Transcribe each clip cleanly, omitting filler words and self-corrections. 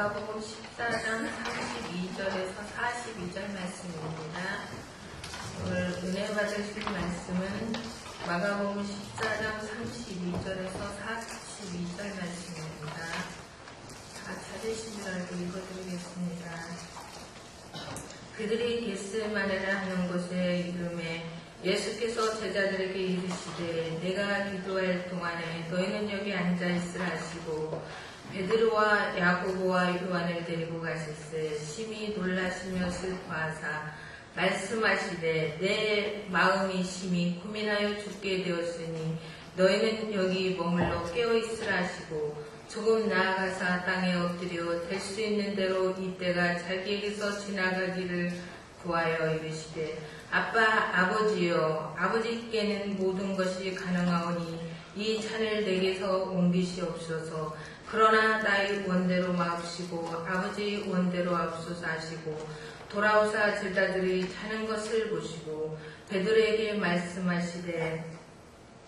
마가복음 14장 32절에서 42절 말씀입니다. 오늘 은혜 받으실 말씀은 마가복음 14장 32절에서 42절 말씀입니다. 다 찾으신 줄 알고 읽어드리겠습니다. 그들이 겟세마네라 하는 곳에 이름에 예수께서 제자들에게 이르시되 내가 기도할 동안에 너희는 여기 앉아있으라 하시고 베드로와 야고보와 요한을 데리고 가실세 심히 놀라시며 슬퍼하사 말씀하시되 내 마음이 심히 고민하여 죽게 되었으니 너희는 여기 머물러 깨어있으라 하시고 조금 나아가사 땅에 엎드려 될 수 있는 대로 이때가 자기에게서 지나가기를 구하여 이르시되 아버지여 아버지께는 모든 것이 가능하오니 이 잔을 내게서 옮기시옵소서. 그러나 나의 원대로 마옵시고 아버지 원대로 앞서서 하시고 돌아오사 제자들이 자는 것을 보시고 베드로에게 말씀하시되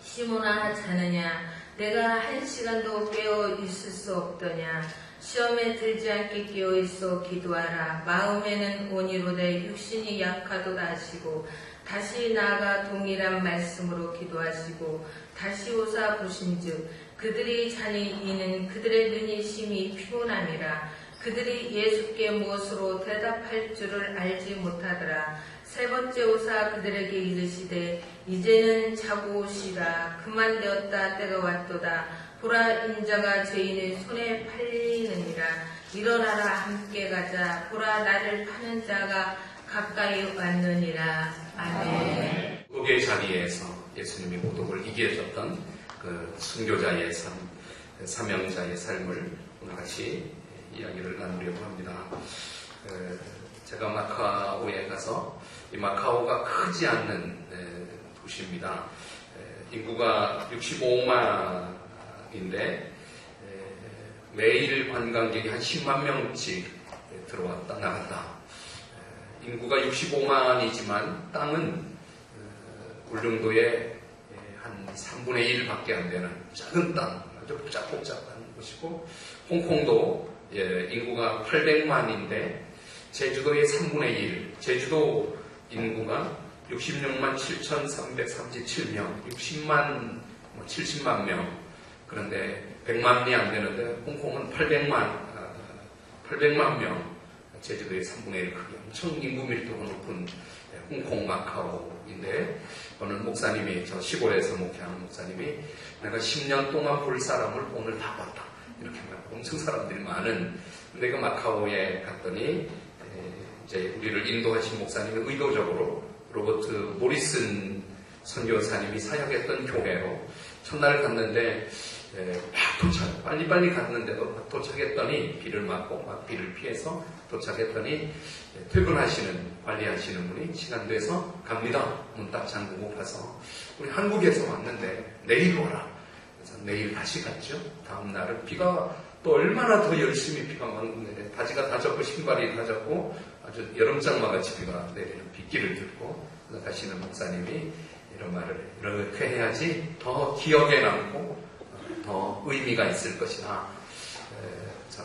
시몬아 자느냐 내가 1시간도 깨어 있을 수 없더냐 시험에 들지 않게 깨어 있어 기도하라. 마음에는 온이로되 육신이 약하도다 하시고 다시 나아가 동일한 말씀으로 기도하시고 다시 오사 보신즉 그들이 자니 이는 그들의 눈이 심히 피곤함이라. 그들이 예수께 무엇으로 대답할 줄을 알지 못하더라. 세 번째 오사 그들에게 이르시되 이제는 자고 오시라. 그만 되었다 때가 왔도다. 보라 인자가 죄인의 손에 팔리느니라. 일어나라 함께 가자. 보라 나를 파는 자가 가까이 왔느니라. 아멘. 옥의 자리에서 예수님이 고독을 이겨줬던 그 순교자의 삶, 사명자의 삶을 오늘 같이 이야기를 나누려고 합니다. 제가 마카오에 가서 이 마카오가 크지 않는 도시입니다. 인구가 65만인데 매일 관광객이 한 10만 명씩 들어왔다 나갔다. 인구가 65만이지만 땅은 울릉도의 한 3분의 1밖에 안 되는 작은 땅, 아주 복잡복잡한 곳이고 홍콩도 인구가 800만인데 제주도의 3분의 1, 제주도 인구가 66만 7,337명, 60만, 70만 명. 그런데 100만이 안 되는데 홍콩은 800만 명. 제주도의 3분의 1 크기, 엄청 인구 밀도가 높은 홍콩 마카오인데 어느 목사님이, 저 시골에서 목회하는 목사님이 내가 10년 동안 볼 사람을 오늘 다 봤다. 이렇게 말하고 엄청 사람들이 많은. 내가 마카오에 갔더니 이제 우리를 인도하신 목사님이 의도적으로 로버트 모리슨 선교사님이 사역했던 교회로 첫날 갔는데 빨리빨리 갔는데도 막 도착했더니 비를 맞고 막 비를 피해서 도착했더니 퇴근하시는 관리하시는 분이 시간 돼서 갑니다. 문 딱 잠그고 가서 우리 한국에서 왔는데 내일 오라. 그래서 내일 다시 갔죠. 다음 날은 비가 또 얼마나 더 열심히 비가 맞는데 바지가 다 젖고 신발이 다 젖고 아주 여름장마같이 비가 내리는 빗길을 듣고 가시는 목사님이 이런 말을 이렇게 해야지 더 기억에 남고 더 의미가 있을 것이나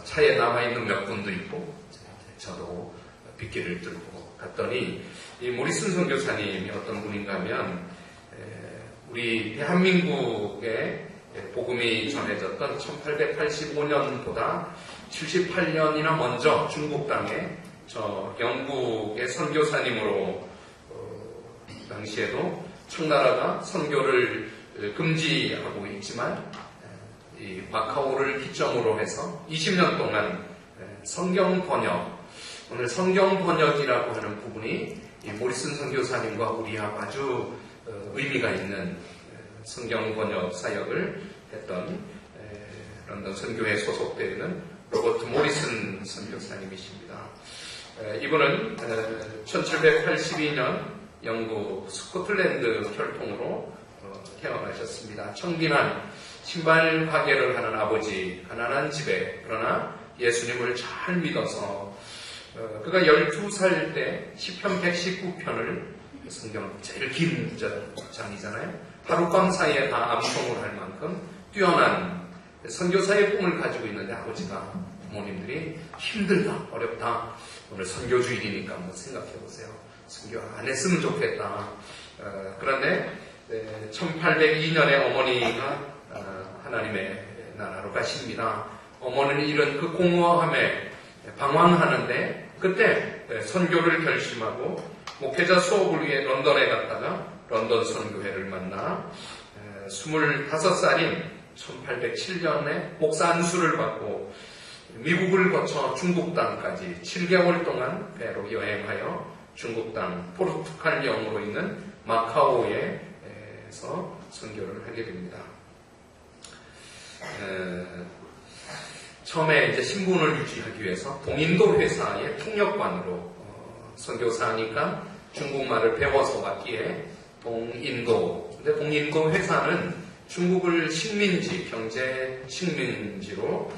차에 남아있는 몇 분도 있고 저도 빗길을 들고 갔더니 이 모리슨 선교사님이 어떤 분인가 하면 우리 대한민국에 복음이 전해졌던 1885년보다 78년이나 먼저 중국 땅에 저 영국의 선교사님으로 당시에도 청나라가 선교를 금지하고 있지만 이 마카오를 기점으로 해서 20년 동안 성경 번역, 오늘 성경 번역이라고 하는 부분이 이 모리슨 선교사님과 우리하고 아주 의미가 있는 성경 번역 사역을 했던 런던 선교회에 소속되어 있는 로버트 모리슨 선교사님이십니다. 이분은 1782년 영국 스코틀랜드 혈통으로 태어나셨습니다. 청빈한 신발 가게를 하는 아버지, 가난한 집에, 그러나 예수님을 잘 믿어서 그가 12살 때 시편 119편을 성경 제일 긴 장이잖아요. 하룻밤 사이에 다 암송을 할 만큼 뛰어난 선교사의 꿈을 가지고 있는데 아버지가 부모님들이 힘들다, 어렵다. 오늘 선교주일이니까 한번 생각해 보세요. 선교 안 했으면 좋겠다. 그런데 1802년에 어머니가 하나님의 나라로 가십니다. 어머니는 이런 그 공허함에 방황하는데 그때 선교를 결심하고 목회자 수업을 위해 런던에 갔다가 런던 선교회를 만나 25살인 1807년에 목사 안수를 받고 미국을 거쳐 중국 땅까지 7개월 동안 배로 여행하여 중국 땅 포르투갈 영으로 있는 마카오에서 선교를 하게 됩니다. 처음에 이제 신분을 유지하기 위해서 동인도 회사의 통역관으로 선교사니까 중국말을 배워서 왔기에 동인도. 근데 동인도 회사는 중국을 식민지, 경제 식민지로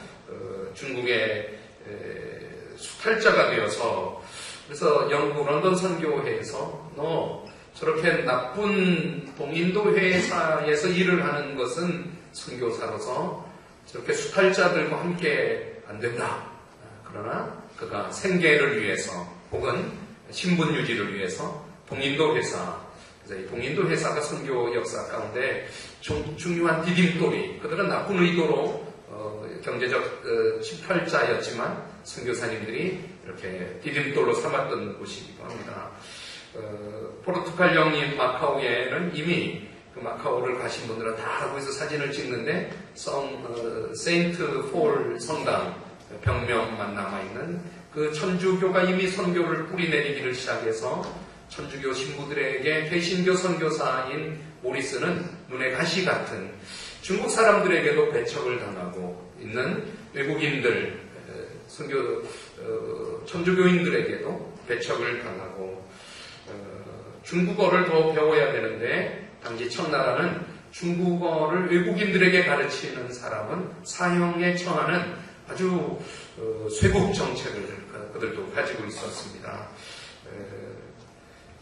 중국의 수탈자가 되어서 그래서 영국 런던 선교회에서 너 저렇게 나쁜 동인도 회사에서 일을 하는 것은 선교사로서 저렇게 수탈자들과 함께 안 된다. 그러나 그가 생계를 위해서 혹은 신분 유지를 위해서 동인도 회사, 그래서 이 동인도 회사가 선교 역사 가운데 중요한 디딤돌이, 그들은 나쁜 의도로 경제적 수탈자였지만 선교사님들이 이렇게 디딤돌로 삼았던 곳이기도 합니다. 포르투갈 영인 마카오에는 이미 그 마카오를 가신 분들은 다 거기서 사진을 찍는데 세인트 폴 성당 벽면만 남아있는 그 천주교가 이미 선교를 뿌리내리기를 시작해서 천주교 신부들에게 개신교 선교사인 모리스는 눈에 가시 같은 중국 사람들에게도 배척을 당하고 있는 외국인들, 천주교인들에게도 배척을 당하고 중국어를 더 배워야 되는데 당시 청나라는 중국어를 외국인들에게 가르치는 사람은 사형에 처하는 아주 쇄국 정책을 그들도 가지고 있었습니다.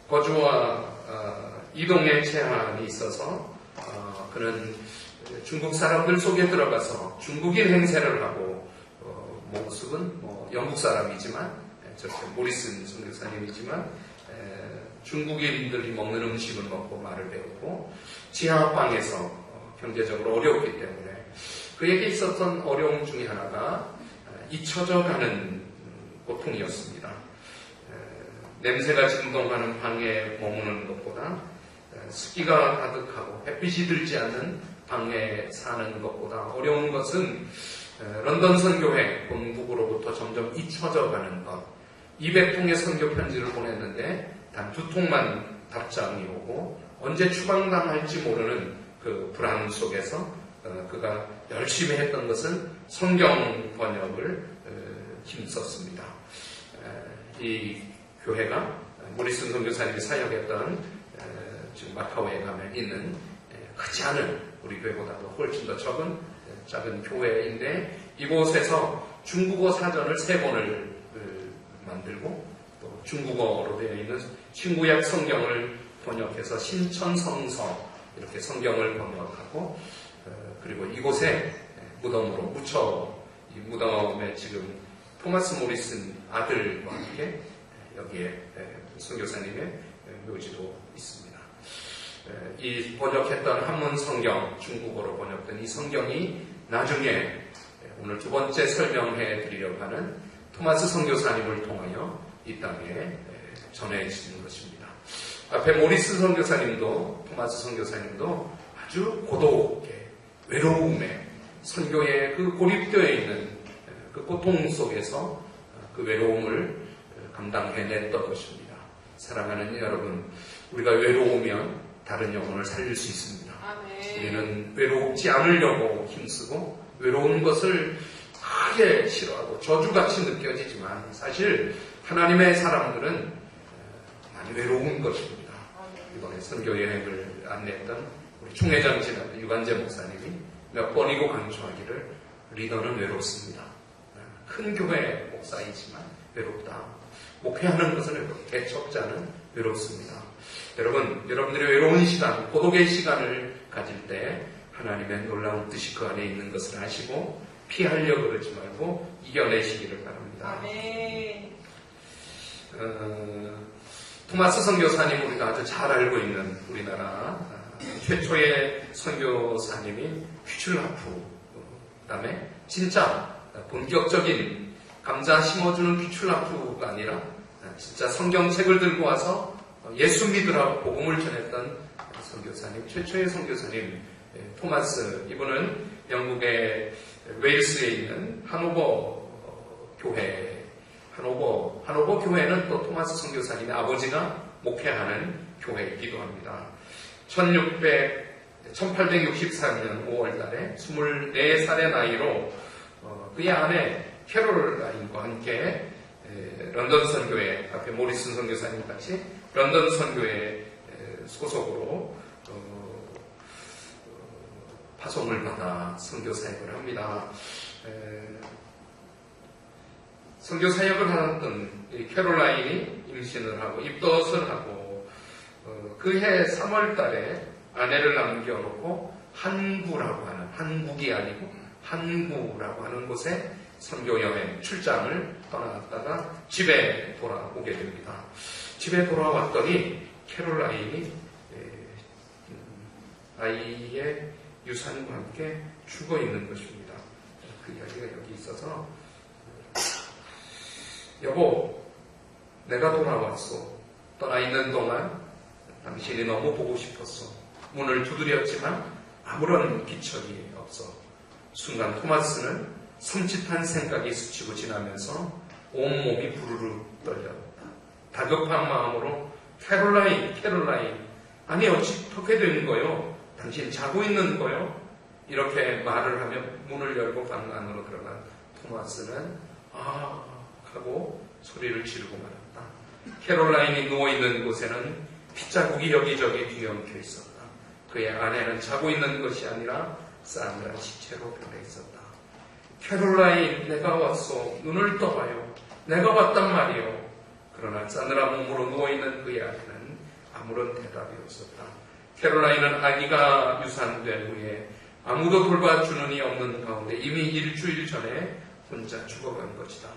거주와 이동의 제한이 있어서 그는 중국 사람들 속에 들어가서 중국인 행세를 하고 모습은 영국 사람이지만 저렇게 모리슨 선교사님이지만 중국인들이 먹는 음식을 먹고 말을 배우고 지하방에서 경제적으로 어려웠기 때문에 그에게 있었던 어려움 중에 하나가 잊혀져가는 고통이었습니다. 냄새가 진동하는 방에 머무는 것보다 습기가 가득하고 햇빛이 들지 않는 방에 사는 것보다 어려운 것은 런던 선교회 본국으로부터 점점 잊혀져가는 것. 200통의 선교 편지를 보냈는데 단 2통만 답장이 오고 언제 추방당할지 모르는 그 불안 속에서 그가 열심히 했던 것은 성경 번역을 힘썼습니다. 이 교회가 모리슨 선교사님이 사역했던 지금 마카오에 가면 있는 크지 않은 우리 교회보다도 훨씬 더 작은 교회인데 이곳에서 중국어 사전을 3권을 만들고 또 중국어로 되어 있는 신구약 성경을 번역해서 신천성서 이렇게 성경을 번역하고 그리고 이곳에 무덤으로 묻혀 이 무덤에 지금 토마스 모리슨 아들과 함께 여기에 선교사님의 묘지도 있습니다. 이 번역했던 한문 성경, 중국어로 번역된 이 성경이 나중에 오늘 2번째 설명해 드리려고 하는 토마스 선교사님을 통하여 이 땅에 전해지는 것입니다. 앞에 모리스 선교사님도 토마스 선교사님도 아주 고독에 외로움에 선교에 그 고립되어 있는 그 고통 속에서 그 외로움을 감당해냈던 것입니다. 사랑하는 여러분, 우리가 외로우면 다른 영혼을 살릴 수 있습니다. 아멘. 우리는 외롭지 않으려고 힘쓰고 외로운 것을 크게 싫어하고 저주같이 느껴지지만 사실 하나님의 사람들은 많이 외로운 것입니다. 이번에 선교 여행을 안내했던 우리 총회장 지난 유관재 목사님이 몇 번이고 강조하기를 리더는 외롭습니다. 큰 교회 목사이지만 외롭다. 목회하는 것은 외롭고 개척자는 외롭습니다. 여러분, 여러분들의 외로운 시간, 고독의 시간을 가질 때 하나님의 놀라운 뜻이 그 안에 있는 것을 아시고 피하려고 그러지 말고 이겨내시기를 바랍니다. 아멘. 토마스 선교사님 우리가 아주 잘 알고 있는 우리나라 최초의 선교사님이 휘출라프, 그 다음에 진짜 본격적인 감자 심어주는 휘출라프가 아니라 진짜 성경책을 들고 와서 예수 믿으라고 복음을 전했던 선교사님, 최초의 선교사님 토마스, 이분은 영국의 웨일스에 있는 하노버 교회, 하노버 교회는 또 토마스 선교사님의 아버지가 목회하는 교회이기도 합니다. 1864년 5월 달에 24살의 나이로 그의 아내 캐롤라인과 함께 런던 선교회, 앞에 모리슨 선교사님 같이 런던 선교회 소속으로 파송을 받아 선교 사역을 합니다. 선교 사역을 하던 캐롤라인이 임신을 하고 입덧을 하고 그해 3월 달에 아내를 남겨놓고 한국이라고 하는 곳에 선교 여행 출장을 떠났다가 집에 돌아오게 됩니다. 집에 돌아왔더니 캐롤라인이 아이의 유산과 함께 죽어 있는 것입니다. 그 이야기가 여기 있어서 여보, 내가 돌아왔어. 떠나 있는 동안 당신이 너무 보고 싶었어. 문을 두드렸지만 아무런 기척이 없어. 순간 토마스는 섬찟한 생각이 스치고 지나면서 온몸이 부르르 떨렸다. 다급한 마음으로 캐롤라인, 아니 어떻게 된 거요? 당신 자고 있는 거요? 이렇게 말을 하며 문을 열고 방 안으로 들어간 토마스는 하고 소리를 지르고 말았다. 캐롤라인이 누워있는 곳에는 핏자국이 여기저기 뒤엉켜 있었다. 그의 아내는 자고 있는 것이 아니라 싸늘한 시체로 변해 있었다. 캐롤라인, 내가 왔소. 눈을 떠봐요. 내가 왔단 말이요. 그러나 싸늘한 몸으로 누워있는 그의 아내는 아무런 대답이 없었다. 캐롤라인은 아기가 유산된 후에 아무도 돌봐주는 이 없는 가운데 이미 일주일 전에 혼자 죽어간 것이다.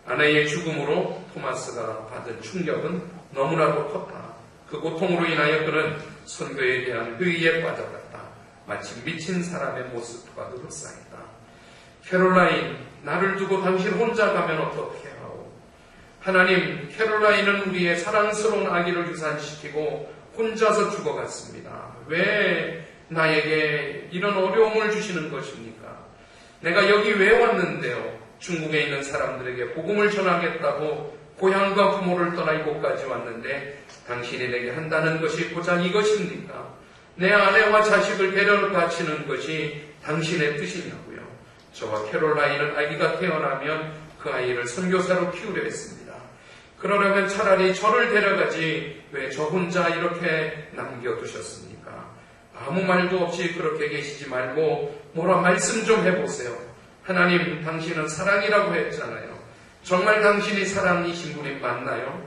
아내의 죽음으로 토마스가 받은 충격은 너무나도 컸다. 그 고통으로 인하여 그는 선교에 대한 회의에 빠져갔다. 마치 미친 사람의 모습과 그럴싸했다. 캐롤라인, 나를 두고 당신 혼자 가면 어떻게 하오? 하나님, 캐롤라인은 우리의 사랑스러운 아기를 유산시키고 혼자서 죽어갔습니다. 왜 나에게 이런 어려움을 주시는 것입니까? 내가 여기 왜 왔는데요? 중국에 있는 사람들에게 복음을 전하겠다고 고향과 부모를 떠나 이곳까지 왔는데 당신이 내게 한다는 것이 고작 이것입니까? 내 아내와 자식을 데려 바치는 것이 당신의 뜻이냐고요. 저와 캐롤라인은 아기가 태어나면 그 아이를 선교사로 키우려 했습니다. 그러려면 차라리 저를 데려가지 왜 저 혼자 이렇게 남겨두셨습니까? 아무 말도 없이 그렇게 계시지 말고 뭐라 말씀 좀 해보세요. 하나님, 당신은 사랑이라고 했잖아요. 정말 당신이 사랑이신 분이 맞나요?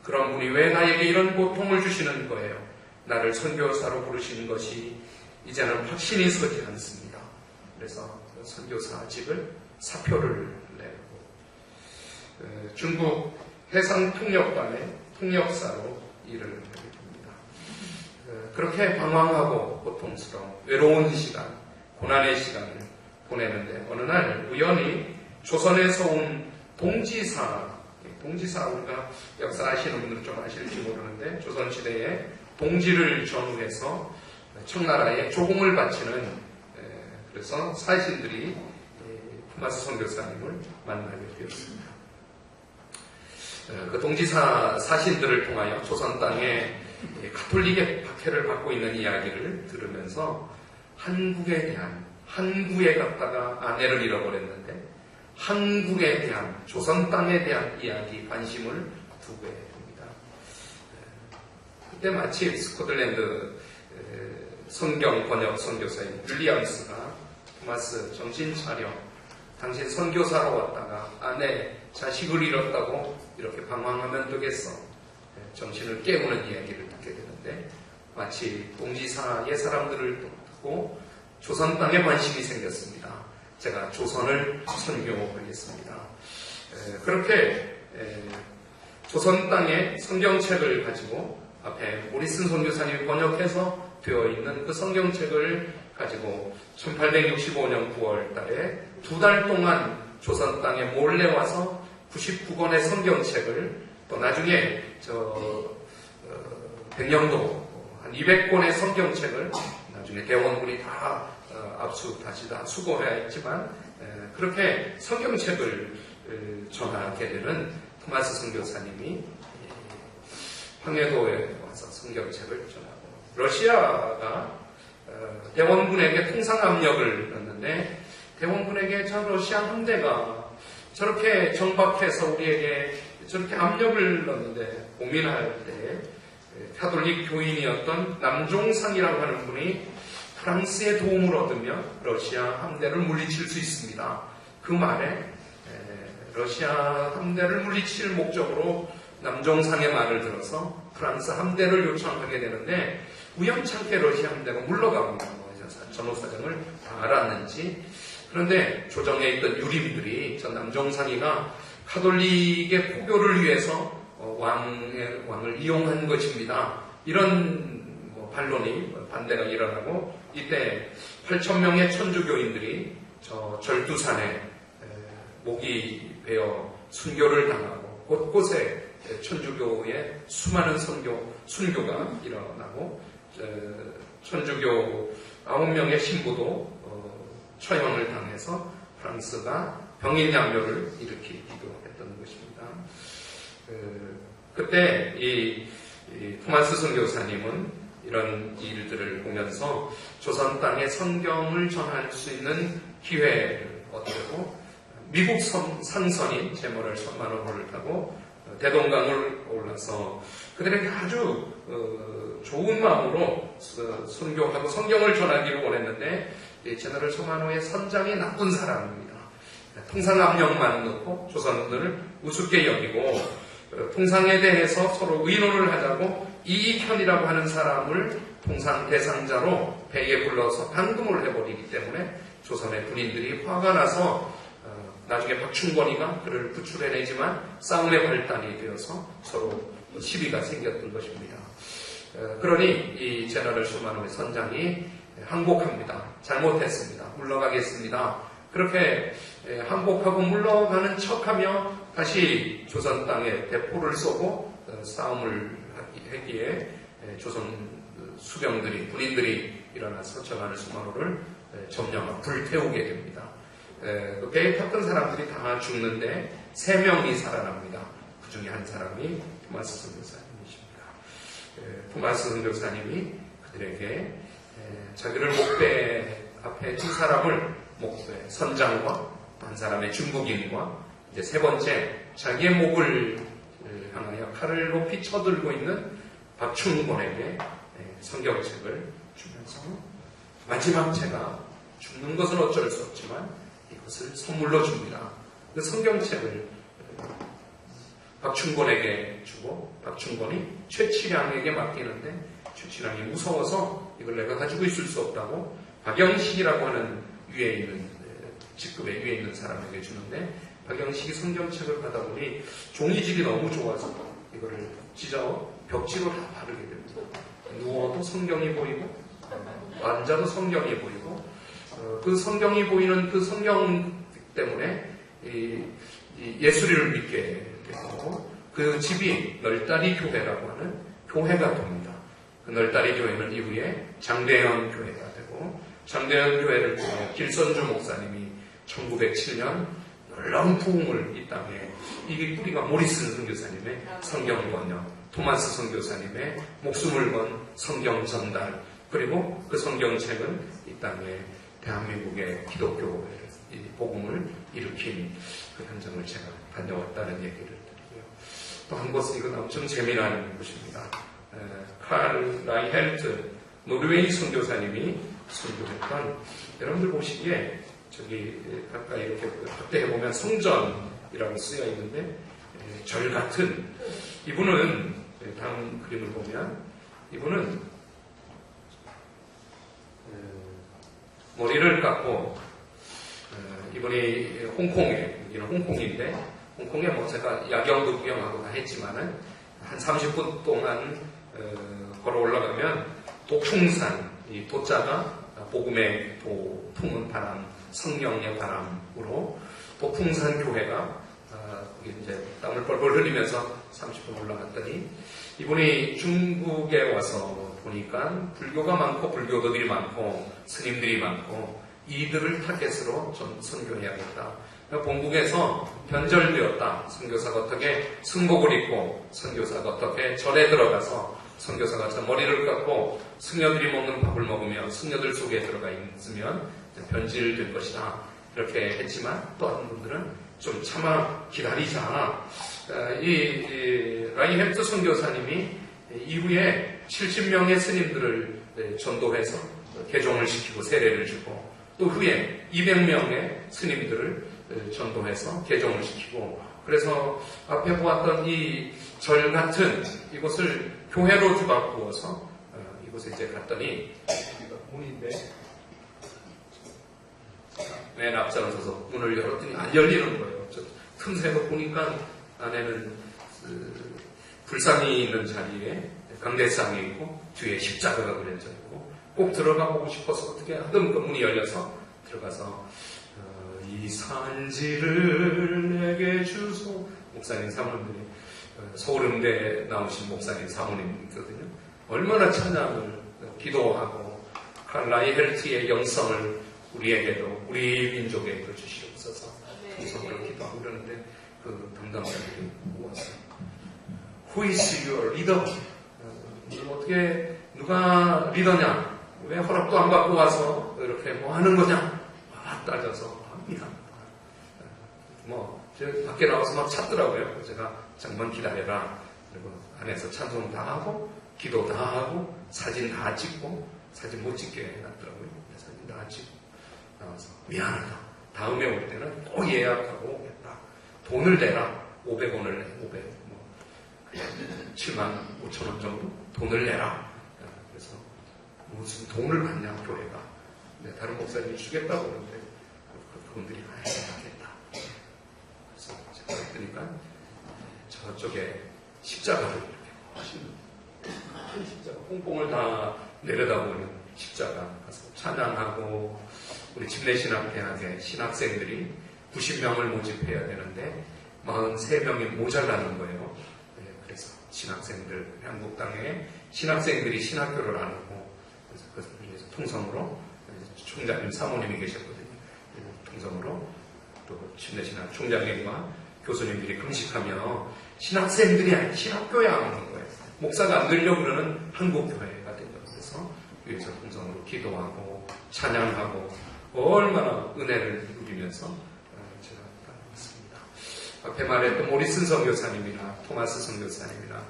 그런 분이 왜 나에게 이런 고통을 주시는 거예요? 나를 선교사로 부르시는 것이 이제는 확신이 서지 않습니다. 그래서 선교사직을 사표를 내고 중국 해상통역관의 통역사로 일을 하게 됩니다. 그렇게 방황하고 고통스러운 외로운 시간, 고난의 시간을 보내는데 어느 날 우연히 조선에서 온 동지사 우리가 역사 아시는 분들은 좀 아실지 모르는데 조선시대에 동지를 전후해서 청나라에 조공을 바치는 그래서 사신들이 토마스 선교사님을 만나게 되었습니다. 그 동지사 사신들을 통하여 조선 땅에 가톨릭의 박해를 받고 있는 이야기를 들으면서 한국에 갔다가 아내를 잃어버렸는데 한국에 대한, 조선 땅에 대한 이야기, 관심을 두게 됩니다. 그때 마치 스코틀랜드 성경 번역 선교사인 윌리엄스가 토마스, 정신 차려. 당신 선교사로 왔다가 아내, 자식을 잃었다고 이렇게 방황하면 되겠어. 정신을 깨우는 이야기를 듣게 되는데 마치 동지사의 사람들을 듣고 조선 땅에 관심이 생겼습니다. 제가 조선을 선교하겠습니다. 그렇게 조선 땅에 성경책을 가지고 앞에 모리슨 선교사님이 번역해서 되어 있는 그 성경책을 가지고 1865년 9월 달에 2달 동안 조선 땅에 몰래 와서 99권의 성경책을 또 나중에 백령도 한 200권의 성경책을 나중에 대원군이 다 압수 다시 다 수거해야 했지만 그렇게 성경책을 전하게 되는 토마스 선교사님이 황해도에 와서 성경책을 전하고 러시아가 대원군에게 통상 압력을 넣는데 대원군에게 저 러시아 함대가 저렇게 정박해서 우리에게 저렇게 압력을 넣는데 고민할 때 가톨릭 교인이었던 남종상이라고 하는 분이 프랑스의 도움을 얻으며 러시아 함대를 물리칠 수 있습니다. 그 말에 러시아 함대를 물리칠 목적으로 남종상의 말을 들어서 프랑스 함대를 요청하게 되는데 우연찮게 러시아 함대가 물러가고 전후사정을 다 알았는지 그런데 조정에 있던 유림들이 저 남종상이가 가톨릭의 포교를 위해서 왕을 이용한 것입니다. 이런 반론이 반대가 일어나고 이때 8,000명의 천주교인들이 저 절두산에 목이 베어 순교를 당하고 곳곳에 천주교의 수많은 순교가 일어나고 천주교 9명의 신부도 처형을 당해서 프랑스가 병인양요를 일으키기도 했던 것입니다. 그때 이 토마스 선교사님은 이런 일들을 보면서 조선 땅에 성경을 전할 수 있는 기회를 얻고 미국 상선인 제머럴 션마노호를 타고 대동강을 올라서 그들에게 아주 좋은 마음으로 선교하고 성경을 전하기를 원했는데 제너럴 션마노호의 선장이 나쁜 사람입니다. 통상 압력만 넣고 조선들을 우습게 여기고 통상에 대해서 서로 의논을 하자고 이익현이라고 하는 사람을 통상 대상자로 배에 불러서 감금을 해버리기 때문에 조선의 군인들이 화가 나서 나중에 박충권이가 그를 구출해내지만 싸움의 발단이 되어서 서로 시비가 생겼던 것입니다. 그러니 이 제너럴 션마노호의 선장이 항복합니다. 잘못했습니다. 물러가겠습니다. 그렇게 항복하고 물러가는 척하며 다시 조선 땅에 대포를 쏘고 싸움을 하기에 조선 수병들이 군인들이 일어나서 제너럴 션마노호를 점령하고 불태우게 됩니다. 그 배에 탔던 사람들이 다 죽는데 3명이 살아납니다. 그 중에 한 사람이 토마스 선교사님이십니다. 토마스 선교사님이 그들에게 자기를 목배 앞에 2사람을 목배 선장과 한 사람의 중국인과 이제 3번째 자기의 목을 향하여 칼을 높이 쳐들고 있는 박충권에게 성경책을 주면서 마지막 제가 죽는 것은 어쩔 수 없지만 이것을 선물로 줍니다. 그 성경책을 박충권에게 주고 박충권이 최치량에게 맡기는데 최치량이 무서워서 이걸 내가 가지고 있을 수 없다고 박영식이라고 하는 위에 있는 직급에 위에 있는 사람에게 주는데 박영식이 성경책을 받아보니 종이질이 너무 좋아서 이거를 찢어 벽지로 다 바르게 됩니다. 누워도 성경이 보이고 앉아도 성경이 보이고 그 성경이 보이는 그 성경 때문에 예수를 믿게 되고 그 집이 널다리 교회라고 하는 교회가 됩니다. 그 널다리 교회는 이후에 장대현 교회가 되고 장대현 교회를 통해 길선주 목사님이 1907년 놀라운 부흥을 이 땅에 이게 뿌리가 모리슨 선교사님의 성경 번역, 토마스 선교사님의 목숨을 건 성경 전달 그리고 그 성경책은 이 땅에 대한민국의 기독교 복음을 일으킨 그 현장을 제가 다녀왔다는 얘기를 드리고요. 또 한 곳은 이건 엄청 재미난 곳입니다. 칼 라이헬트 노르웨이 선교사님이 선교했던 여러분들 보시기에 저기 가까이 이렇게 확대해 보면 성전이라고 쓰여 있는데 절 같은 이분은 다음 그림을 보면 이분은 머리를 깎고 이분이 홍콩에, 여기는 홍콩인데, 홍콩에 뭐 제가 야경도 구경하고 다 했지만은, 한 30분 동안, 걸어 올라가면, 도풍산, 이 도자가 복음의 도, 풍은 바람, 성령의 바람으로, 도풍산 교회가, 거기 이제 땀을 뻘뻘 흘리면서 30분 올라갔더니, 이분이 중국에 와서 보니까 불교가 많고 불교도들이 많고 스님들이 많고 이들을 타겟으로 좀 선교해야겠다. 본국에서 변절되었다. 선교사가 어떻게 승복을 입고 선교사가 어떻게 절에 들어가서 선교사가 저 머리를 깎고 승려들이 먹는 밥을 먹으며 승려들 속에 들어가 있으면 변질될 것이다. 이렇게 했지만 또 다른 분들은 좀 참아 기다리자. 이 라이햄트 선교사님이 이후에 70명의 스님들을 전도해서 개종을 시키고 세례를 주고 또 후에 200명의 스님들을 전도해서 개종을 시키고 그래서 앞에 보았던 이 절 같은 이곳을 교회로 뒤바꾸어서 이곳에 이제 갔더니 여기가 문인데 맨 앞자로 서서 문을 열었더니 안 열리는 거예요. 저 틈새로 보니까 안에는 불상이 있는 자리에 강대상이 있고 뒤에 십자가가 그려져 있고 꼭 들어가 보고 싶어서 어떻게 하든 그 문이 열려서 들어가서 이 산지를 내게 주소. 목사님 사모님들이 서울음대 나오신 목사님 사모님이거든요. 얼마나 찬양을 기도하고 라이헬트의 영성을 우리에게도 우리 민족에게도 주시옵소서. 통성으로 기도하고 그러는데 그 담당자들이 모았어요. Who is your leader? 어떻게 누가 리더냐? 왜 허락도 안 받고 와서 이렇게 뭐 하는 거냐? 따져서 합니다. 뭐 밖에 나와서 막 찾더라고요. 제가 잠깐 기다려라. 그리고 안에서 찬송 다 하고 기도 다 하고 사진 다 찍고 사진 못 찍게 해놨더라고요. 사진 다 찍고 나와서 미안하다. 다음에 올 때는 또 예약하고 오겠다. 돈을 내라. 500원을 내. 500. 7만 5천 원 정도 돈을 내라. 그래서 무슨 돈을 받냐 교회가. 다른 목사님이 주겠다고 그러는데 그분들이 하겠다. 그래서 제가 했더니까 저쪽에 십자가를 이렇게 하시는 큰 십자가 홍콩을 다 내려다보는 십자가 가서 찬양하고 우리 집내신학대학의 신학생들이 90명을 모집해야 되는데 43명이 모자라는 거예요. 그래서 신학생들, 한국 땅에 신학생들이 신학교를 안 하고, 그래서 그것을 위해서 통성으로, 총장님, 사모님이 계셨거든요. 통성으로, 또 침례신학 총장님과 교수님들이 금식하며, 신학생들이 아닌 신학교에 안 오는 거예요. 목사가 안 되려고 그러는 한국교회가 된다고 해서, 위에서 통성으로 기도하고, 찬양하고, 얼마나 은혜를 누리면서, 제가 따라왔습니다. 앞에 말했던 모리슨 선교사님이나 토마스 선교사님이나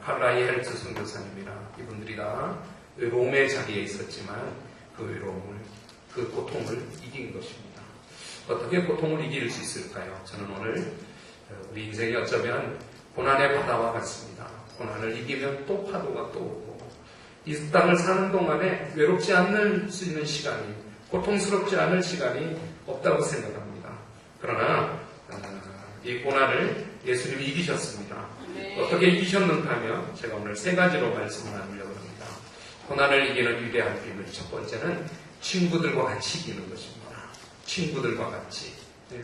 칼라이 헬츠 선교사님이나 이분들이 다 외로움의 자리에 있었지만 그 외로움을, 그 고통을 이긴 것입니다. 어떻게 고통을 이길 수 있을까요? 저는 오늘 우리 인생이 어쩌면 고난의 바다와 같습니다. 고난을 이기면 또 파도가 또 오고 이 땅을 사는 동안에 외롭지 않을 수 있는 시간이, 고통스럽지 않을 시간이 없다고 생각합니다. 그러나 이 고난을 예수님이 이기셨습니다. 어떻게 이기셨는가 하면 제가 오늘 3가지로 말씀을 나누려고 합니다. 고난을 이기는 위대한 비밀, 첫 번째는 친구들과 같이 이기는 것입니다. 친구들과 같이.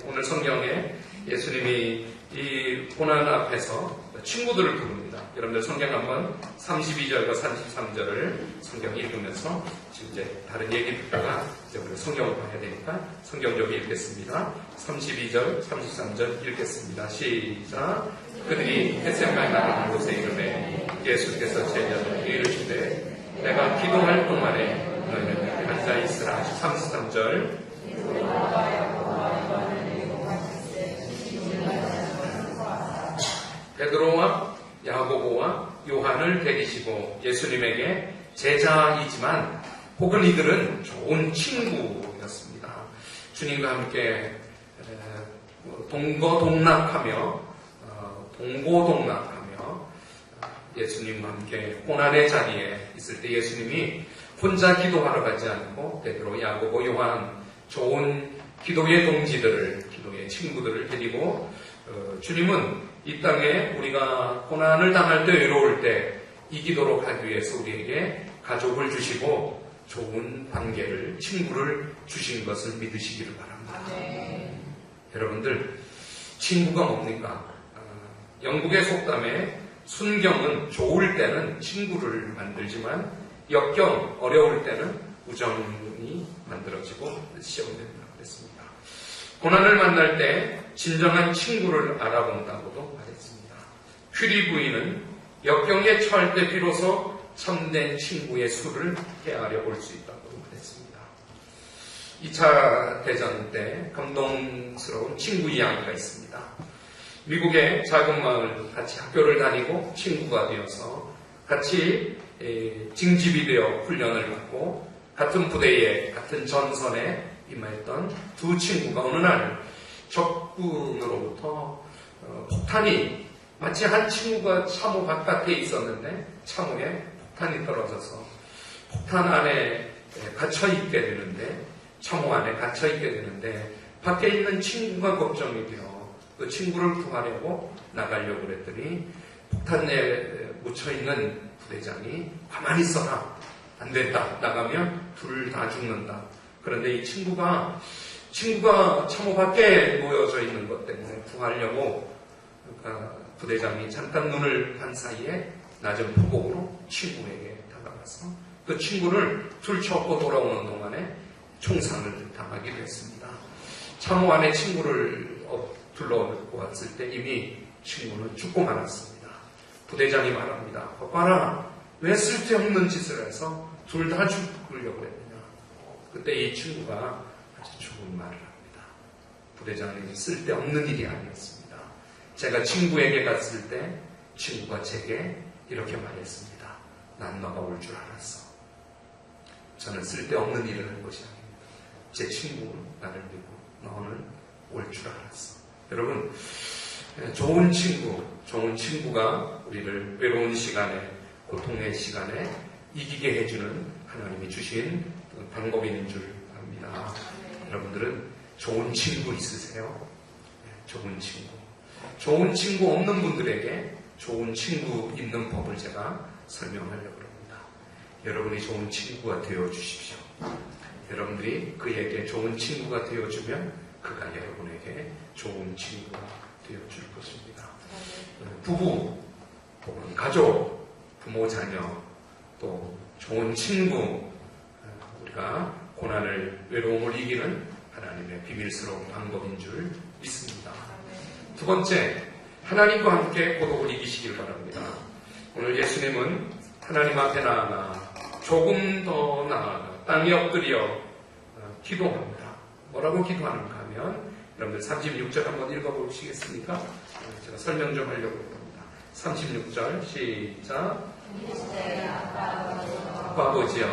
오늘 성경에 예수님이 이 고난 앞에서 친구들을 부릅니다. 여러분들 성경 한번 32절과 33절을 성경 읽으면서 지금 이제 다른 얘기 듣다가 이제 우리가 성경을 봐야 되니까 성경 좀 읽겠습니다. 32절, 33절 읽겠습니다. 시작. 그들이 겟세마네 나라는 곳에 이르매 예수께서 제자들에게 이르시되 내가 기도할 동안에 너희는 앉아 있으라. 33절. 베드로와 야고보와 요한을 데리시고 예수님에게 제자이지만 혹은 이들은 좋은 친구였습니다. 주님과 함께 동고동락하며 예수님과 함께 고난의 자리에 있을 때 예수님이 혼자 기도하러 가지 않고 베드로, 야고보, 요한 좋은 기도의 동지들을, 기도의 친구들을 데리고 주님은 이 땅에 우리가 고난을 당할 때, 외로울 때 이기도록 하기 위해서 우리에게 가족을 주시고 좋은 관계를, 친구를 주신 것을 믿으시기를 바랍니다. 여러분들, 친구가 뭡니까? 영국의 속담에 순경은 좋을 때는 친구를 만들지만 역경, 어려울 때는 우정이 만들어지고 시험된다 그랬습니다. 고난을 만날 때 진정한 친구를 알아본다고도 말했습니다. 퓨리 부인은 역경에 처할 때 비로소 참된 친구의 수를 헤아려 볼 수 있다고 말했습니다. 2차 대전 때 감동스러운 친구 이야기가 있습니다. 미국의 작은 마을, 같이 학교를 다니고 친구가 되어서 같이 징집이 되어 훈련을 받고 같은 부대에, 같은 전선에 임하였던 두 친구가 어느 날 적군으로부터 폭탄이, 마치 한 친구가 참호 바깥에 있었는데 참호에 폭탄이 떨어져서 폭탄 안에 갇혀있게 되는데, 참호 안에 갇혀있게 되는데 밖에 있는 친구가 걱정이 되어 그 친구를 구하려고 나가려고 그랬더니 폭탄에 묻혀있는 부대장이 가만히 있어라, 안 된다, 나가면 둘 다 죽는다. 그런데 이 친구가 참호 밖에 놓여져 있는 것 때문에 구하려고, 그러니까 부대장이 잠깐 눈을 한 사이에 낮은 포복으로 친구에게 다가가서 그 친구를 둘쳐엎고 돌아오는 동안에 총상을 당하기도 했습니다. 참호 안에 친구를 둘러보았을 때 이미 친구는 죽고 말았습니다. 부대장이 말합니다. 봐라, 왜 쓸데없는 짓을 해서 둘 다 죽으려고 했느냐. 그때 이 친구가 아주 좋은 말을 합니다. 부대장이 쓸데없는 일이 아니었습니다. 제가 친구에게 갔을 때 친구가 제게 이렇게 말했습니다. 난 너가 올 줄 알았어. 저는 쓸데없는 일을 한 것이 아닙니다. 제 친구는 나를 믿고 너는 올 줄 알았어. 여러분, 좋은 친구가 우리를 외로운 시간에, 고통의 시간에 이기게 해주는 하나님이 주신 방법인 줄 압니다. 여러분들은 좋은 친구 있으세요? 좋은 친구 없는 분들에게 좋은 친구 있는 법을 제가 설명하려고 합니다. 여러분이 좋은 친구가 되어 주십시오. 여러분들이 그에게 좋은 친구가 되어주면 그가 여러분에게 좋은 친구가 되어줄 것입니다. 부부, 혹은 가족, 부모, 자녀, 또 좋은 친구, 우리가 고난을, 외로움을 이기는 하나님의 비밀스러운 방법인 줄 믿습니다. 두 번째, 하나님과 함께 고독을 이기시길 바랍니다. 오늘 예수님은 하나님 앞에 나아가 조금 더 나아가 땅에 엎드려 기도합니다. 뭐라고 기도하는가 하면, 여러분들 36절 한번 읽어보시겠습니까? 제가 설명 좀 하려고 합니다. 36절 시작. 아빠 아버지여,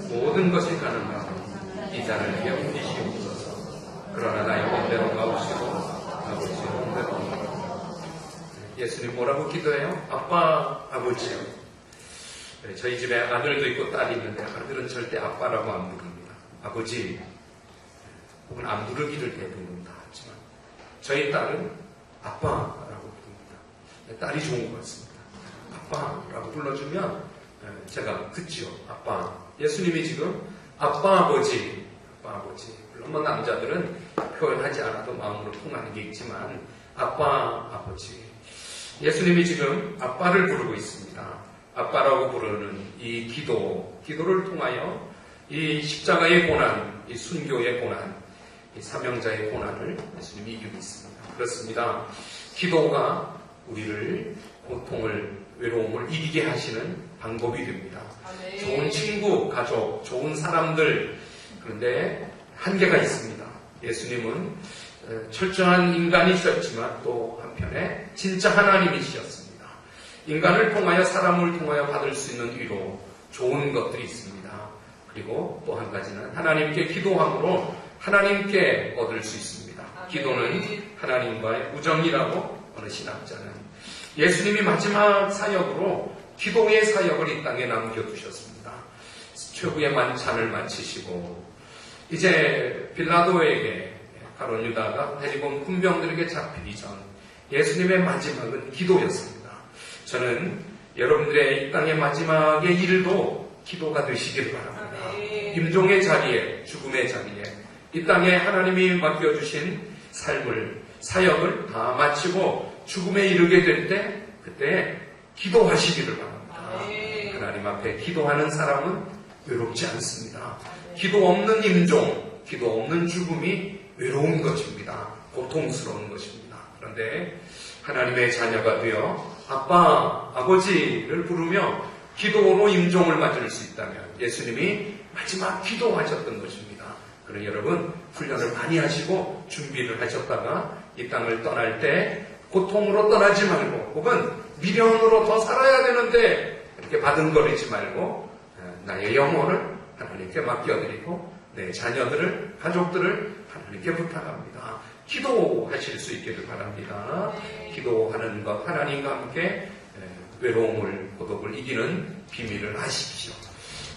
모든 것이 가능하고 이 잔을 깨우시옵소서. 그러나 나의 원대로 가오시고 아버지의 원대로 가오시고. 예수님 뭐라고 기도해요? 아빠 아버지여. 저희 집에 아들도 있고 딸이 있는데 아들은 절대 아빠라고 안 부릅니다. 아버지, 혹은 안 부르기를 대부분 다 하지만 저희 딸은 아빠라고 부릅니다. 딸이 좋은 것 같습니다. 아빠라고 불러주면 제가 듣지요. 아빠. 예수님이 지금 아빠 아버지, 물론 남자들은 표현하지 않아도 마음으로 통하는 게 있지만 아빠 아버지. 예수님이 지금 아빠를 부르고 있습니다. 아빠라고 부르는 이 기도를 통하여 이 십자가의 고난, 이 순교의 고난, 이 사명자의 고난을 예수님이 이기고 있습니다. 그렇습니다. 기도가 우리를 고통을, 외로움을 이기게 하시는 방법이 됩니다. 좋은 친구, 가족, 좋은 사람들, 그런데 한계가 있습니다. 예수님은 철저한 인간이셨지만 또 한편에 진짜 하나님이셨습니다. 인간을 통하여, 사람을 통하여 받을 수 있는 위로, 좋은 것들이 있습니다. 그리고 또 한 가지는 하나님께 기도함으로 하나님께 얻을 수 있습니다. 기도는 하나님과의 우정이라고 어느 신학자는, 예수님이 마지막 사역으로 기도의 사역을 이 땅에 남겨두셨습니다. 최후의 만찬을 마치시고 이제 빌라도에게 가룟 유다가 데리고 온 군병들에게 잡히기 전 예수님의 마지막은 기도였습니다. 저는 여러분들의 이 땅의 마지막의 일도 기도가 되시길 바랍니다. 임종의 자리에, 죽음의 자리에 이 땅에 하나님이 맡겨주신 삶을, 사역을 다 마치고 죽음에 이르게 될 때 그때 기도하시기를 바랍니다. 하나님 앞에 기도하는 사람은 외롭지 않습니다. 기도 없는 임종, 기도 없는 죽음이 외로운 것입니다. 고통스러운 것입니다. 그런데 하나님의 자녀가 되어 아빠, 아버지를 부르며 기도로 임종을 맞을 수 있다면 예수님이 마지막 기도하셨던 것입니다. 그럼 여러분 훈련을 많이 하시고 준비를 하셨다가 이 땅을 떠날 때 고통으로 떠나지 말고 혹은 미련으로 더 살아야 되는데 이렇게 바둥거리지 말고 나의 영혼을 하나님께 맡겨드리고 내 자녀들을, 가족들을 하나님께 부탁합니다. 기도하실 수 있기를 바랍니다. 기도하는 것, 하나님과 함께 외로움을, 고독을 이기는 비밀을 아십시오.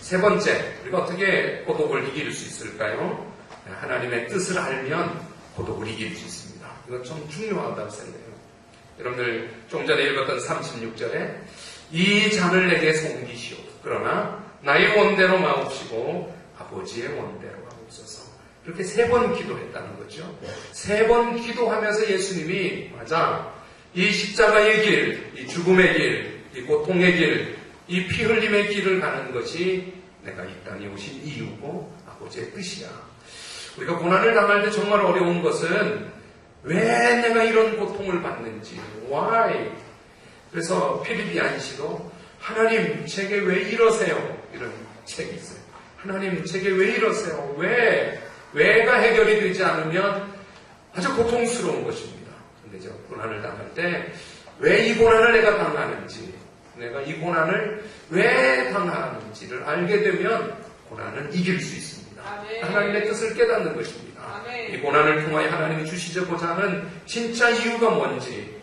세 번째, 우리가 어떻게 고독을 이길 수 있을까요? 하나님의 뜻을 알면 고독을 이길 수 있습니다. 이건 좀 중요하다고 생각해요. 여러분들 좀 전에 읽었던 36절에 이 잔을 내게 섬기시오. 그러나 나의 원대로 마옵시고 아버지의 원대로 하옵소서. 이렇게 3번 기도했다는 거죠. 3번 기도하면서 예수님이 맞아 이 십자가의 길, 이 죽음의 길, 이 고통의 길, 이 피 흘림의 길을 가는 것이 내가 이 땅에 오신 이유고 아버지의 뜻이야. 우리가 고난을 당할 때 정말 어려운 것은 왜 내가 이런 고통을 받는지, why? 그래서 필립 얀시도 하나님 제게 왜 이러세요? 이런 책이 있어요. 하나님 제게 왜 이러세요? 왜가 해결이 되지 않으면 아주 고통스러운 것입니다. 근데 저 고난을 당할 때 왜 이 고난을 내가 당하는지, 내가 이 고난을 왜 당하는지를 알게 되면 고난은 이길 수 있습니다. 아멘. 하나님의 뜻을 깨닫는 것입니다. 아멘. 이 고난을 통하여 하나님이 주시고자 하는 진짜 이유가 뭔지,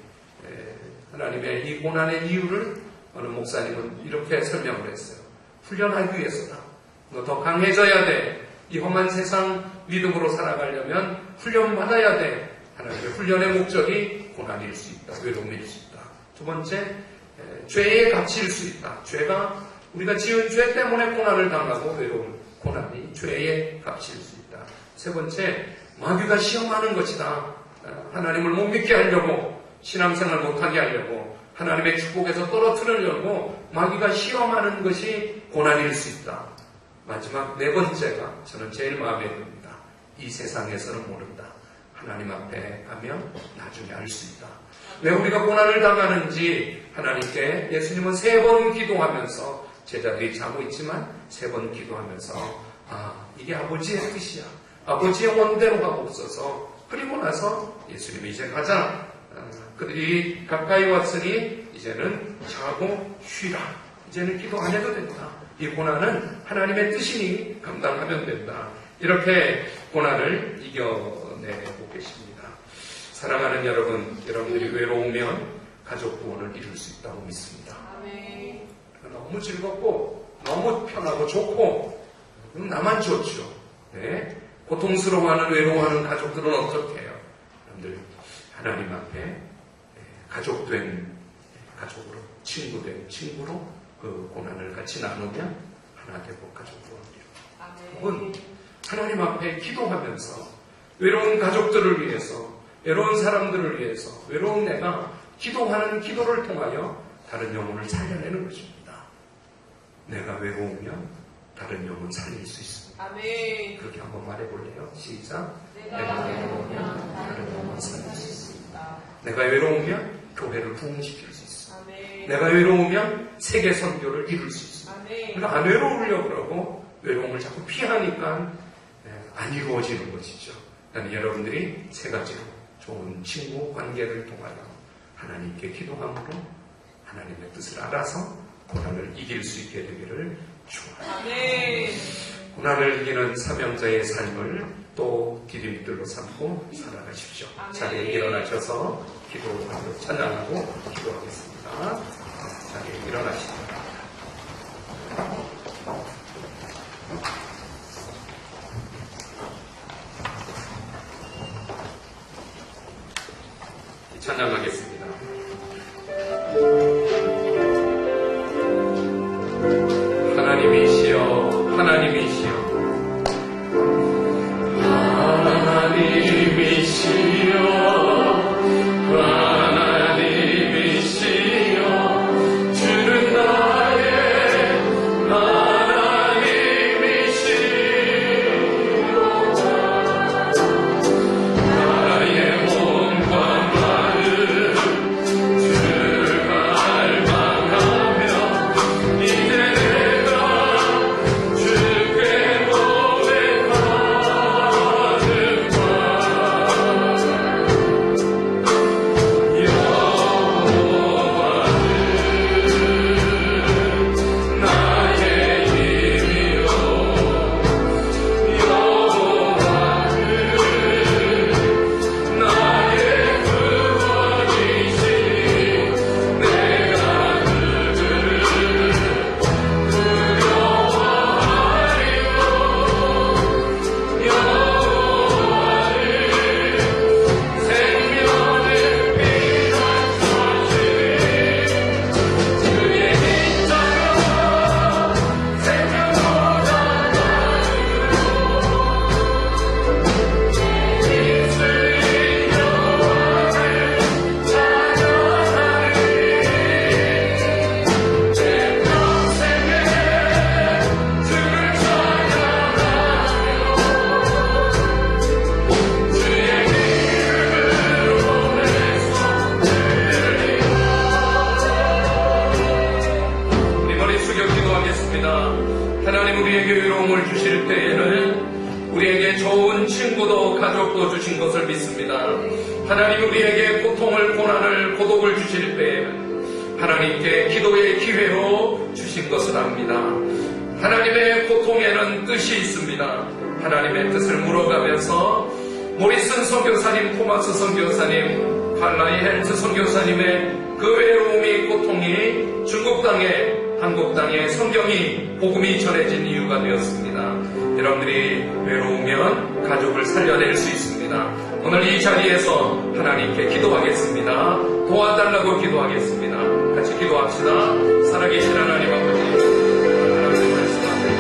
하나님의 이 고난의 이유를 어느 목사님은 이렇게 설명을 했어요. 훈련하기 위해서다. 너 더 강해져야 돼. 이 험한 세상 믿음으로 살아가려면 훈련받아야 돼. 하나님의 훈련의 목적이 고난일 수 있다. 외로움일 수 있다. 두 번째, 죄의 값일 수 있다. 죄가 우리가 지은 죄 때문에 고난을 당하고 외로운 고난이 죄의 값일 수 있다. 세 번째, 마귀가 시험하는 것이다. 하나님을 못 믿게 하려고, 신앙생활 못하게 하려고, 하나님의 축복에서 떨어뜨리려고 마귀가 시험하는 것이 고난일 수 있다. 마지막 4번째가 저는 제일 마음에 듭니다. 이 세상에서는 모른다. 하나님 앞에 가면 나중에 알 수 있다. 왜 우리가 고난을 당하는지 하나님께 예수님은 3번 기도하면서 제자들이 자고 있지만 3번 기도하면서 이게 아버지의 뜻이야. 아버지의 원대로 하옵소서. 그리고 나서 예수님이 이제 가자. 그들이 가까이 왔으니 이제는 자고 쉬라. 이제는 기도 안 해도 된다. 이 고난은 하나님의 뜻이니 감당하면 된다. 이렇게 고난을 이겨내고 계십니다. 사랑하는 여러분, 여러분들이 외로우면 가족 구원을 이룰 수 있다고 믿습니다. 아멘. 너무 즐겁고 너무 편하고 좋고 나만 좋죠. 네? 고통스러워하는 외로워하는 가족들은 어떻게 해요? 여러분들 하나님 앞에 가족된 가족으로, 친구된 친구로 그 고난을 같이 나누면 하나 되고 가족 구원을 이루고, 혹은 하나님 앞에 기도하면서 외로운 가족들을 위해서, 외로운 사람들을 위해서, 외로운 내가 기도하는 기도를 통하여 다른 영혼을 살려내는 것입니다. 내가 외로우면 다른 영혼 살릴 수 있습니다. 아멘. 그렇게 한번 말해볼래요? 시작. 내가 외로우면 다른 영혼 살릴 수 있습니다. 내가 외로우면 교회를 부흥시킬 수 있습니다. 아멘. 내가 외로우면 세계 선교를 이룰 수 있습니다. 아멘. 그러니까 안 외로우려고 그러고 외로움을 자꾸 피하니까 안 이루어지는 것이죠. 그러니까 여러분들이 3가지로 좋은 친구 관계를 통하여 하나님께 기도함으로 하나님의 뜻을 알아서 고난을 이길 수 있게 되기를 축원합니다. 고난을 이기는 사명자의 삶을 또 디딤돌로 삼고 살아가십시오. 자리에 일어나셔서 기도하고 찬양하고 기도하겠습니다. 자리에 일어나십시오. 찬양하겠습니다. 하나님이시여, 하나님이시여, 하나님이시여, 하나님이시여, 주는 나의 하나님이시로다. 나의 몸과 마음 주가 알망하며 이제 내가 주께 하나님 우리에게 외로움을 주실 때에는 우리에게 좋은 친구도 가족도 주신 것을 믿습니다. 하나님 우리에게 고통을, 고난을, 고독을 주실 때에는 하나님께 기도의 기회로 주신 것을 압니다. 하나님의 고통에는 뜻이 있습니다. 하나님의 뜻을 물어가면서 모리슨 선교사님, 토마스 선교사님, 칼라이 헬츠 선교사님의 그 외로움이, 고통이 중국 땅에, 한국 땅에 성경이, 복음이 전해진 이유가 되었습니다. 여러분들이 외로우면 가족을 살려낼 수 있습니다. 오늘 이 자리에서 하나님께 기도하겠습니다. 도와달라고 기도하겠습니다. 같이 기도합시다. 살아계신 하나님 아버지, 하나님의 말씀 앞에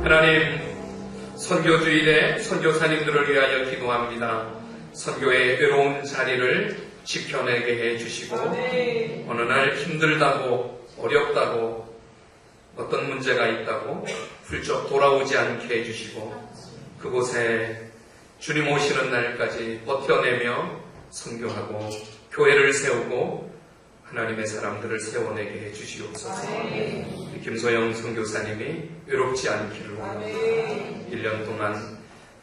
하나님, 선교주일에 선교사님들을 위하여 기도합니다. 선교의 외로운 자리를 지켜내게 해주시고 어느 날 힘들다고 어렵다고 어떤 문제가 있다고 훌쩍 돌아오지 않게 해주시고 그곳에 주님 오시는 날까지 버텨내며 선교하고 교회를 세우고 하나님의 사람들을 세워내게 해주시옵소서. 김소영 선교사님이 외롭지 않기를 원합니다. 1년 동안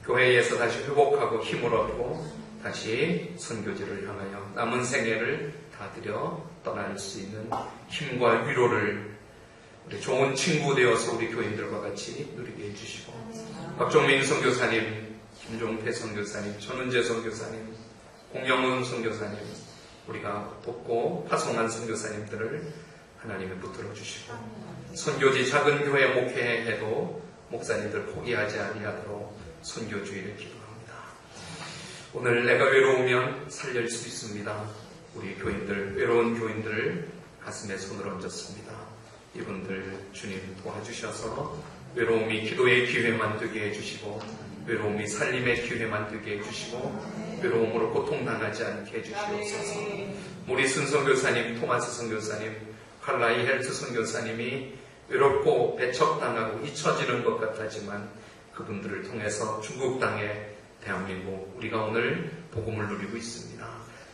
교회에서 다시 회복하고 힘을 얻고 다시 선교지를 향하여 남은 생애를 다 들여 떠날 수 있는 힘과 위로를 우리 좋은 친구 되어서 우리 교인들과 같이 누리게 해주시고 박종민 선교사님, 김종태 선교사님, 전은재 선교사님, 공영훈 선교사님 우리가 돕고 파송한 선교사님들을 하나님이 붙들어 주시고 선교지 작은 교회 목회해도 목사님들 포기하지 아니하도록 선교주의를 기도합니다. 오늘 내가 외로우면 살릴 수 있습니다. 우리 교인들, 외로운 교인들 가슴에 손을 얹었습니다. 이분들 주님 도와주셔서 외로움이 기도의 기회만 되게 해주시고 외로움이 살림의 기회만 되게 해주시고 외로움으로 고통당하지 않게 해주시옵소서. 모리슨 선교사님, 토마스 선교사님, 칼라이 헬트 선교사님이 외롭고 배척당하고 잊혀지는 것 같았지만 그분들을 통해서 중국 땅에 대한민국 우리가 오늘 복음을 누리고 있습니다.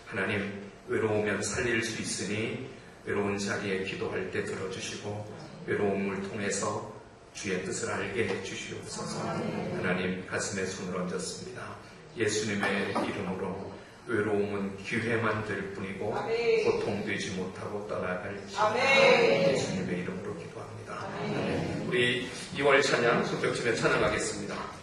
하나님, 외로우면 살릴 수 있으니 외로운 자리에 기도할 때 들어주시고 외로움을 통해서 주의 뜻을 알게 해주시옵소서. 하나님, 가슴에 손을 얹었습니다. 예수님의 이름으로 외로움은 기회만 될 뿐이고 고통되지 못하고 떠나갈지 예수님의 이름으로 기도합니다. 우리 2월 찬양 손뼉치며 찬양하겠습니다.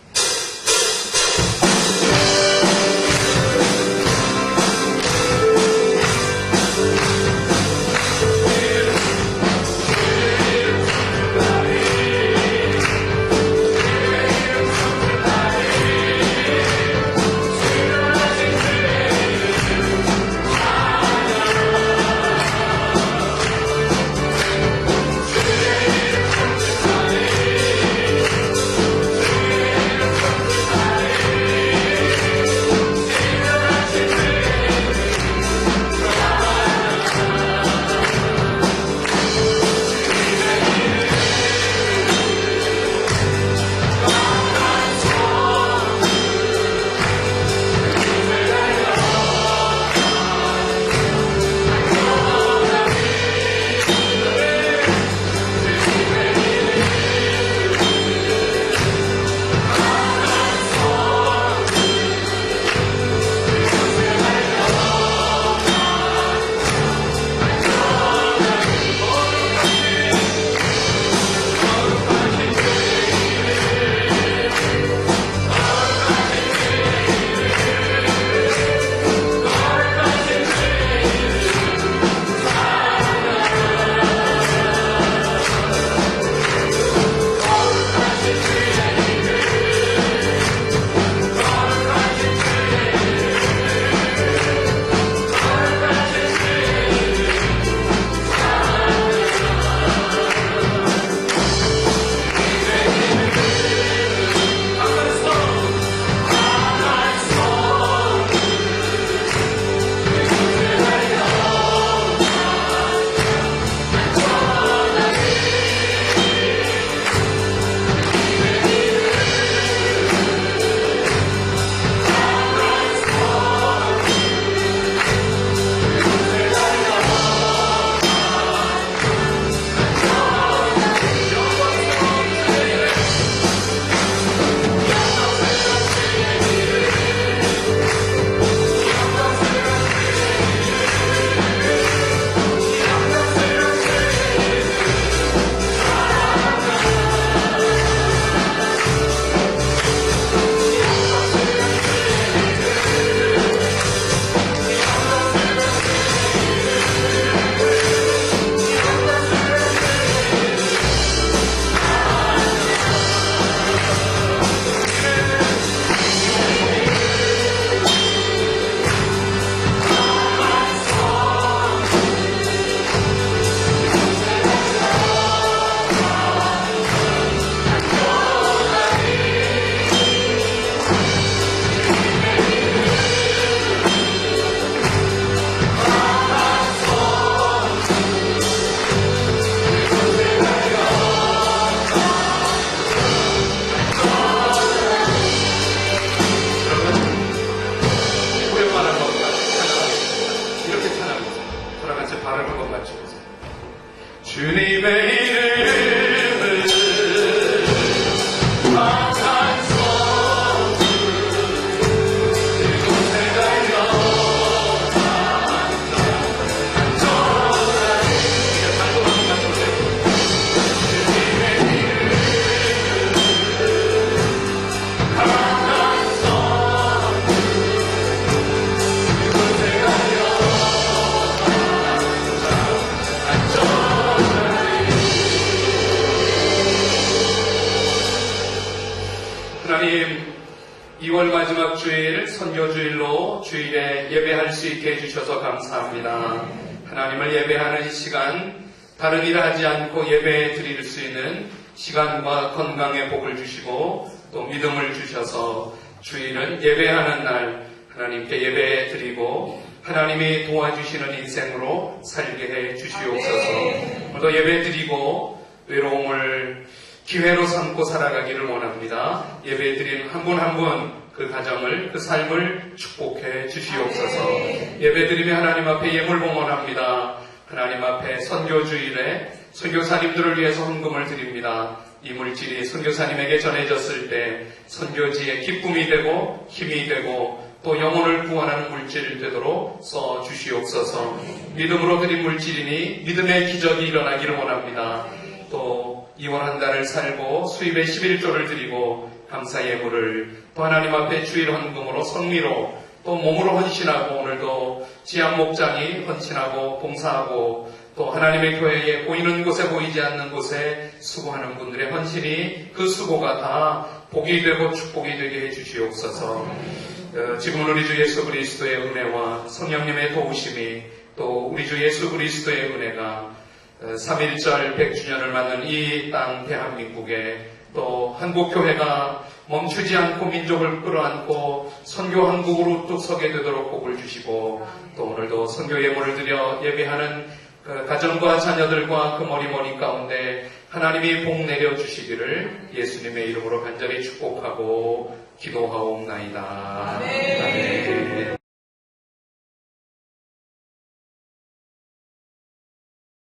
하나님 2월 마지막 주일 선교주일로 주일에 예배할 수 있게 해주셔서 감사합니다. 하나님을 예배하는 시간 다른 일 하지 않고 예배 드릴 수 있는 시간과 건강의 복을 주시고 또 믿음을 주셔서 주일은 예배하는 날 하나님께 예배 드리고 하나님이 도와주시는 인생으로 살게 해 주시옵소서. 오늘도 예배 드리고 외로움을 기회로 삼고 살아가기를 원합니다. 예배 드린 한 분 한 분 그 가정을, 그 삶을 축복해 주시옵소서. 예배 드리며 하나님 앞에 예물 봉헌합니다. 하나님 앞에 선교주일에 선교사님들을 위해서 헌금을 드립니다. 이 물질이 선교사님에게 전해졌을 때 선교지의 기쁨이 되고 힘이 되고 또 영혼을 구원하는 물질 되도록 써 주시옵소서. 믿음으로 드린 물질이니 믿음의 기적이 일어나기를 원합니다. 또 이번 한 달을 살고 수입의 11조를 드리고 감사 예물을 또 하나님 앞에 주일 헌금으로 성리로 또 몸으로 헌신하고 오늘도 지향 목장이 헌신하고 봉사하고 또 하나님의 교회에 보이는 곳에 보이지 않는 곳에 수고하는 분들의 헌신이 그 수고가 다 복이 되고 축복이 되게 해주시옵소서. 지금 우리 주 예수 그리스도의 은혜와 성령님의 도우심이 또 우리 주 예수 그리스도의 은혜가 3.1절 100주년을 맞는 이 땅 대한민국에 또 한국교회가 멈추지 않고 민족을 끌어안고 선교 한국으로 쭉 서게 되도록 복을 주시고 또 오늘도 선교 예물을 드려 예배하는 그 가정과 자녀들과 그 머리머리 가운데 하나님이 복 내려주시기를 예수님의 이름으로 간절히 축복하고 기도하옵나이다. 아멘.